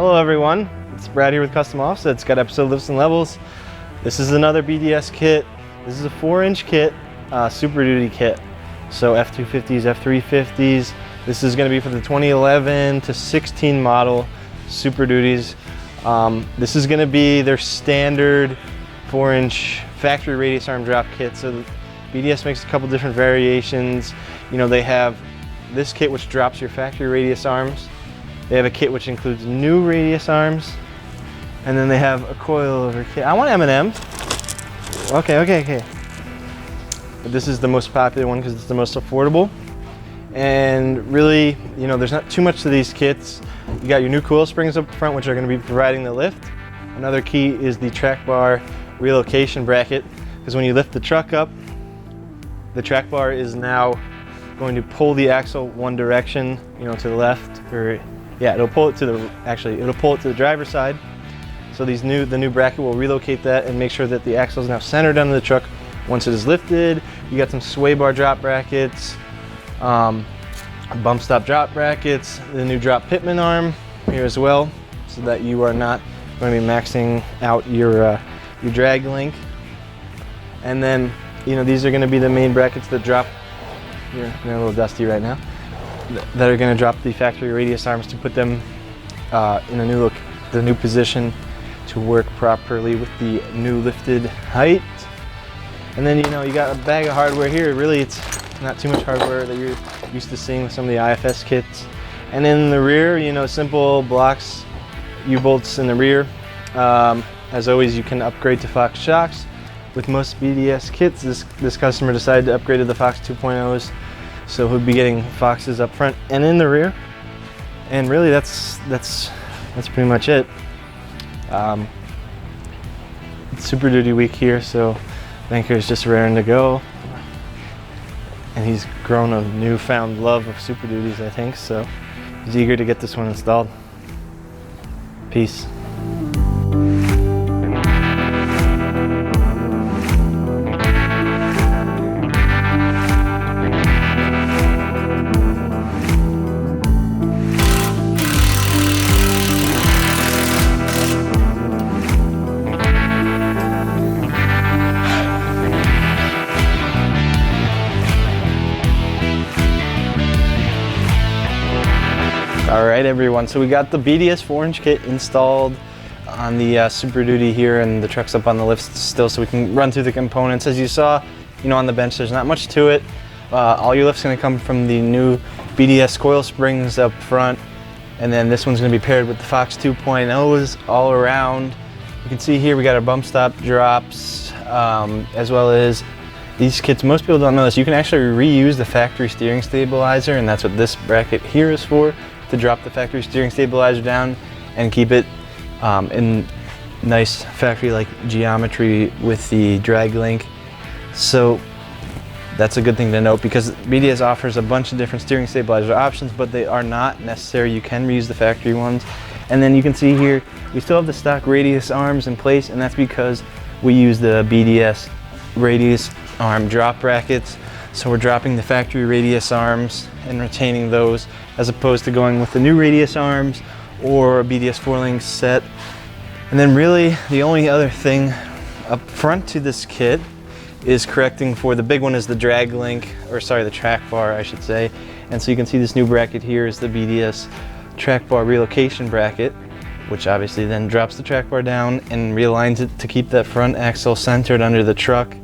Hello everyone, it's Brad here with Custom Offsets. Got episode lifts and levels. This is another BDS kit. This is a 4-inch kit, Super Duty kit. So F250s, F350s. This is going to be for the 2011 to 16 model Super Duties. This is going to be their standard 4-inch factory radius arm drop kit. So BDS makes a couple different variations. You know, they have this kit which drops your factory radius arms. They have a kit which includes new radius arms, and then they have a coilover kit. I want M&M's. Okay. But this is the most popular one because it's the most affordable. And really, you know, there's not too much to these kits. You got your new coil springs up front, which are going to be providing the lift. Another key is the track bar relocation bracket, because when you lift the truck up, the track bar is now going to pull the axle one direction, you know, to the left, or yeah, it'll pull it to the driver's side. So the new bracket will relocate that and make sure that the axle is now centered under the truck once it is lifted. You got some sway bar drop brackets, bump stop drop brackets, the new drop pitman arm here as well, so that you are not going to be maxing out your drag link. And then, you know, these are going to be the main brackets that drop. They're a little dusty right now. That are going to drop the factory radius arms to put them in the new position to work properly with the new lifted height. And then, you know, you got a bag of hardware here. Really, it's not too much hardware that you're used to seeing with some of the IFS kits. And in the rear, you know, simple blocks, U-bolts in the rear. As always, you can upgrade to Fox shocks. With most BDS kits, this customer decided to upgrade to the Fox 2.0s. So he'll be getting Foxes up front and in the rear. And really that's pretty much it. It's Super Duty week here, so Banker is just raring to go. And he's grown a newfound love of Super Duties, I think, so he's eager to get this one installed. Peace. All right, everyone, so we got the BDS 4-inch kit installed on the Super Duty here, and the truck's up on the lift still, so we can run through the components. As you saw, you know, on the bench, there's not much to it. All your lift's gonna come from the new BDS coil springs up front, and then this one's gonna be paired with the Fox 2.0s all around. You can see here we got our bump stop drops, as well as these kits. Most people don't know this. You can actually reuse the factory steering stabilizer, and that's what this bracket here is for, to drop the factory steering stabilizer down and keep it in nice factory-like geometry with the drag link. So that's a good thing to note, because BDS offers a bunch of different steering stabilizer options, but they are not necessary. You can reuse the factory ones. And then you can see here, we still have the stock radius arms in place, and that's because we use the BDS radius arm drop brackets. So we're dropping the factory radius arms and retaining those, as opposed to going with the new radius arms or a BDS 4-link set. And then really the only other thing up front to this kit is correcting for the big one is the drag link, or sorry, the track bar, I should say. And so you can see this new bracket here is the BDS track bar relocation bracket, which obviously then drops the track bar down and realigns it to keep that front axle centered under the truck.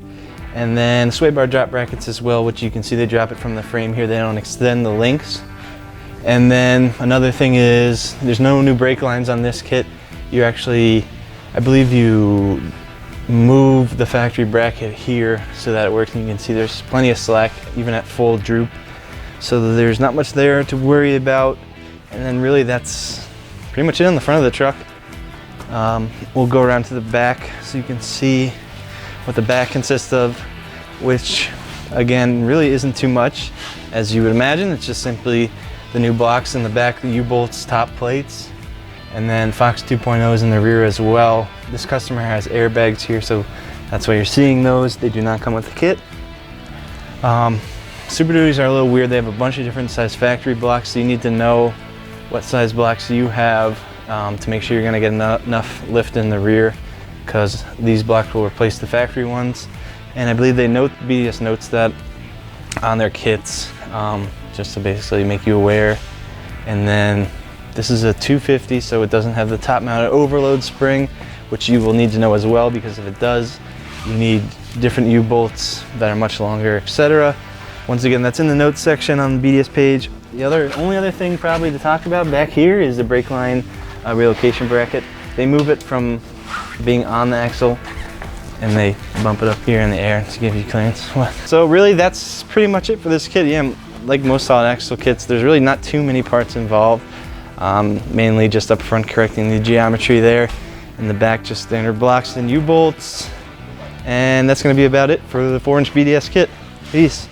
And then sway bar drop brackets as well, which you can see they drop it from the frame here. They don't extend the links. And then another thing is there's no new brake lines on this kit. You actually, I believe you move the factory bracket here so that it works, and you can see there's plenty of slack even at full droop. So there's not much there to worry about. And then really that's pretty much it on the front of the truck. We'll go around to the back so you can see what the back consists of, which again really isn't too much as you would imagine. It's just simply the new blocks in the back, the U-bolts, top plates, and then Fox 2.0s in the rear as well. This customer has airbags here, so that's why you're seeing those. They do not come with the kit. Super Duties are a little weird. They have a bunch of different size factory blocks, so you need to know what size blocks you have to make sure you're going to get enough lift in the rear, because these blocks will replace the factory ones. And I believe BDS notes that on their kits, just to basically make you aware. And then this is a 250, so it doesn't have the top mounted overload spring, which you will need to know as well, because if it does, you need different U-bolts that are much longer, etc. Once again, that's in the notes section on the BDS page. The only other thing probably to talk about back here is the brake line relocation bracket. They move it from being on the axle and they bump it up here in the air to give you clearance. So really, that's pretty much it for this kit. Yeah, like most solid axle kits, there's really not too many parts involved. Mainly just up front correcting the geometry there. In the back, just standard blocks and U-bolts. And that's going to be about it for the 4-inch BDS kit. Peace.